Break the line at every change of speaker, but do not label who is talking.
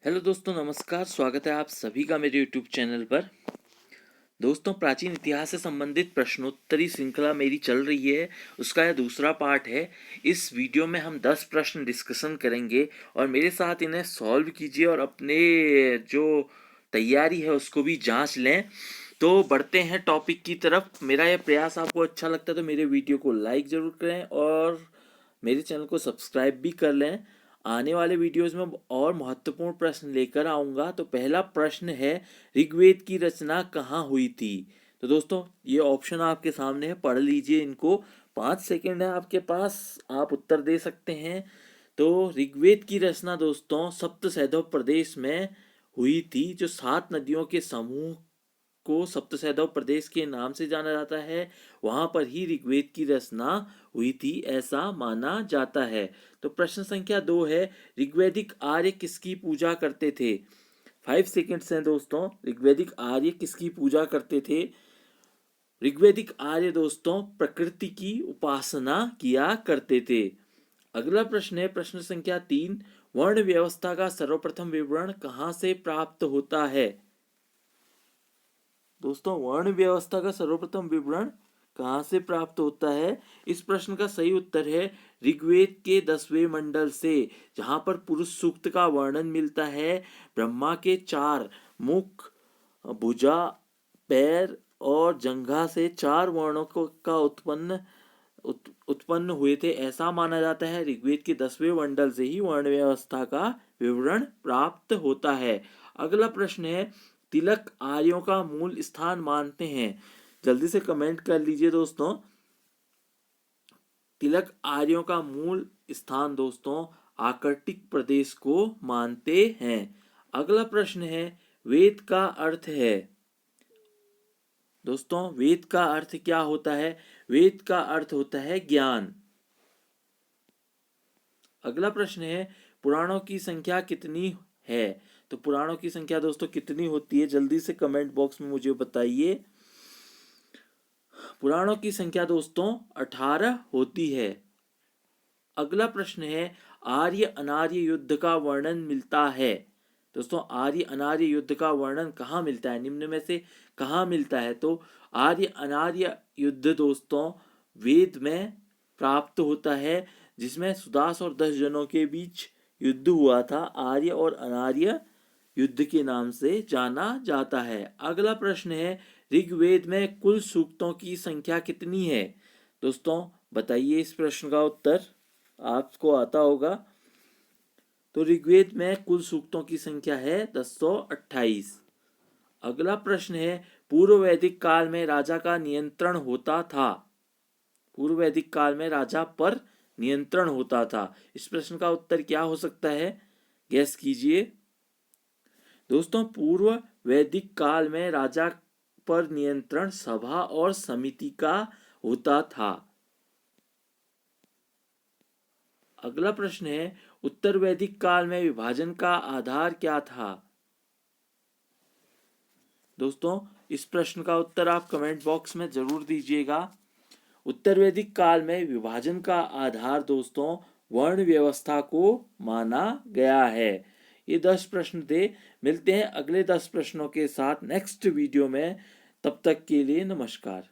Hello दोस्तों, नमस्कार। स्वागत है आप सभी का मेरे यूट्यूब चैनल पर। दोस्तों, प्राचीन इतिहास से संबंधित प्रश्नोत्तरी श्रृंखला मेरी चल रही है, उसका यह दूसरा पार्ट है। इस वीडियो में हम 10 प्रश्न डिस्कशन करेंगे और मेरे साथ इन्हें सॉल्व कीजिए और अपने जो तैयारी है उसको भी जांच लें। तो बढ़ते हैं टॉपिक की तरफ। मेरा यह प्रयास आपको अच्छा लगता है तो मेरे वीडियो को लाइक ज़रूर करें और मेरे चैनल को सब्सक्राइब भी कर लें। आने वाले वीडियोस में और महत्वपूर्ण प्रश्न लेकर आऊँगा। तो पहला प्रश्न है, ऋग्वेद की रचना कहाँ हुई थी? तो दोस्तों, ये ऑप्शन आपके सामने है, पढ़ लीजिए इनको। 5 सेकंड है आपके पास, आप उत्तर दे सकते हैं। तो ऋग्वेद की रचना दोस्तों सप्तसैंधव प्रदेश में हुई थी। जो 7 नदियों के समूह को सप्तसैंधव प्रदेश के नाम से जाना जाता है, वहां पर ही ऋग्वेद की रचना हुई थी, ऐसा माना जाता है। तो प्रश्न संख्या 2 है, ऋग्वैदिक आर्य किसकी पूजा करते थे? 5 सेकेंड्स हैं दोस्तों। ऋग्वैदिक आर्य किसकी पूजा करते थे? ऋग्वैदिक आर्य दोस्तों प्रकृति की उपासना किया करते थे। अगला प्रश्न है प्रश्न संख्या 3, वर्ण व्यवस्था का सर्वप्रथम विवरण कहाँ से प्राप्त होता है? दोस्तों, वर्ण व्यवस्था का सर्वप्रथम विवरण कहाँ से प्राप्त होता है? इस प्रश्न का सही उत्तर है ऋग्वेद के 10वें मंडल से, जहां पर पुरुष सूक्त का वर्णन मिलता है। ब्रह्मा के 4 मुख, भुजा, पैर और जंघा से 4 वर्णों को का उत्पन्न हुए थे, ऐसा माना जाता है। ऋग्वेद के 10वें मंडल से ही वर्ण व्यवस्था का विवरण प्राप्त होता है। अगला प्रश्न है, तिलक आर्यों का मूल स्थान मानते हैं? जल्दी से कमेंट कर लीजिए दोस्तों। तिलक आर्यों का मूल स्थान दोस्तों आर्कटिक प्रदेश को मानते हैं। अगला प्रश्न है, वेद का अर्थ है? दोस्तों, वेद का अर्थ क्या होता है? वेद का अर्थ होता है ज्ञान। अगला प्रश्न है, पुराणों की संख्या कितनी है? तो पुराणों की संख्या दोस्तों कितनी होती है? जल्दी से कमेंट बॉक्स में मुझे बताइए। पुराणों की संख्या दोस्तों 18 होती है। अगला प्रश्न है, आर्य अनार्य युद्ध का वर्णन मिलता है? दोस्तों, आर्य अनार्य युद्ध का वर्णन कहाँ मिलता है? निम्न में से कहाँ मिलता है? तो आर्य अनार्य युद्ध दोस्तों वेद में प्राप्त होता है, जिसमें सुदास और 10 जनों के बीच युद्ध हुआ था। आर्य और अनार्य युद्ध के नाम से जाना जाता है। अगला प्रश्न है, ऋग्वेद में कुल सूक्तों की संख्या कितनी है? दोस्तों, बताइए इस प्रश्न का उत्तर, आपको आता होगा। तो ऋग्वेद में कुल सूक्तों की संख्या है 1028। अगला प्रश्न है, पूर्व वैदिक काल में राजा का नियंत्रण होता था? पूर्व वैदिक काल में राजा पर नियंत्रण होता था। इस प्रश्न का उत्तर क्या हो सकता है? गैस कीजिए दोस्तों। पूर्व वैदिक काल में राजा पर नियंत्रण सभा और समिति का होता था। अगला प्रश्न है, उत्तर वैदिक काल में विभाजन का आधार क्या था? दोस्तों, इस प्रश्न का उत्तर आप कमेंट बॉक्स में जरूर दीजिएगा। उत्तर वैदिक काल में विभाजन का आधार दोस्तों वर्ण व्यवस्था को माना गया है। ये 10 प्रश्न थे। मिलते हैं अगले 10 प्रश्नों के साथ नेक्स्ट वीडियो में। तब तक के लिए नमस्कार।